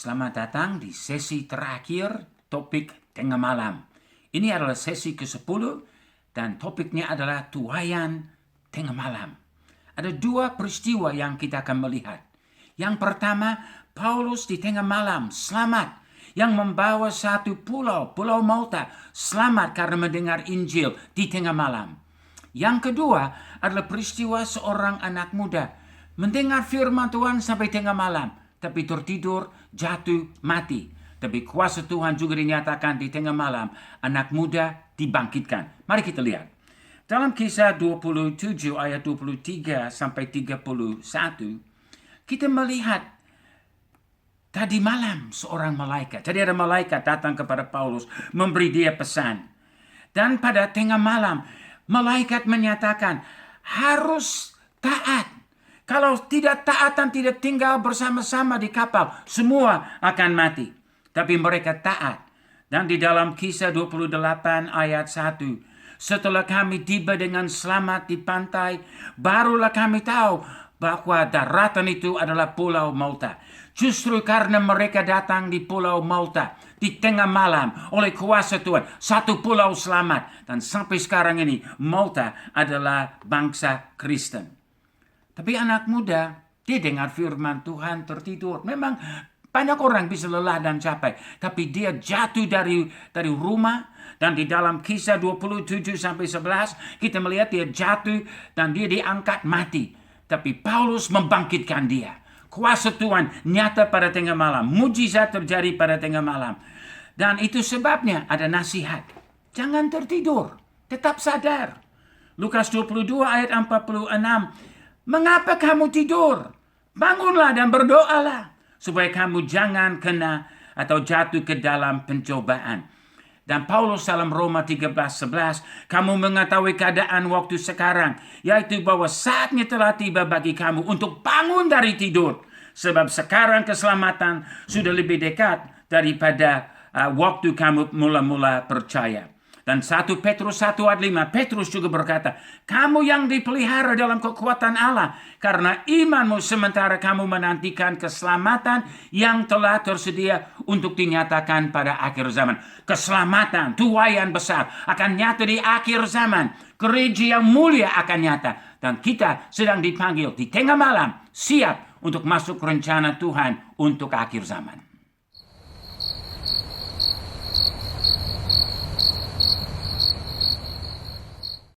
Selamat datang di sesi terakhir topik tengah malam. Ini adalah sesi ke-10 dan topiknya adalah tuaian tengah malam. Ada dua peristiwa yang kita akan melihat. Yang pertama, Paulus di tengah malam selamat, yang membawa satu pulau Malta, selamat karena mendengar Injil di tengah malam. Yang kedua adalah peristiwa seorang anak muda mendengar firman Tuhan sampai tengah malam, tapi tertidur, jatuh, mati. Tapi kuasa Tuhan juga dinyatakan di tengah malam. Anak muda dibangkitkan. Mari kita lihat. Dalam Kisah 27 ayat 23 sampai 31, kita melihat tadi malam seorang malaikat. Jadi ada malaikat datang kepada Paulus, memberi dia pesan. Dan pada tengah malam, malaikat menyatakan harus taat. Kalau tidak taat dan tidak tinggal bersama-sama di kapal, semua akan mati. Tapi mereka taat. Dan di dalam Kisah 28 ayat 1, setelah kami tiba dengan selamat di pantai, barulah kami tahu bahwa daratan itu adalah Pulau Malta. Justru karena mereka datang di Pulau Malta di tengah malam oleh kuasa Tuhan, satu pulau selamat. Dan sampai sekarang ini Malta adalah bangsa Kristen. Tapi anak muda, dia dengar firman Tuhan tertidur. Memang banyak orang bisa lelah dan capek. Tapi dia jatuh dari rumah. Dan di dalam Kisah 27 sampai 11, kita melihat dia jatuh dan dia diangkat mati. Tapi Paulus membangkitkan dia. Kuasa Tuhan nyata pada tengah malam. Mujizat terjadi pada tengah malam. Dan itu sebabnya ada nasihat. Jangan tertidur. Tetap sadar. Lukas 22 ayat 46. Mengapa kamu tidur? Bangunlah dan berdoalah, supaya kamu jangan kena atau jatuh ke dalam pencobaan. Dan Paulus dalam Roma 13:11, kamu mengetahui keadaan waktu sekarang, yaitu bahwa saatnya telah tiba bagi kamu untuk bangun dari tidur. Sebab sekarang keselamatan sudah lebih dekat daripada waktu kamu mula-mula percaya. Dan 1 Petrus 1 ayat 5, Petrus juga berkata, kamu yang dipelihara dalam kekuatan Allah, karena imanmu sementara kamu menantikan keselamatan yang telah tersedia untuk dinyatakan pada akhir zaman. Keselamatan, tuaian besar akan nyata di akhir zaman. Gereja yang mulia akan nyata. Dan kita sedang dipanggil di tengah malam, siap untuk masuk rencana Tuhan untuk akhir zaman.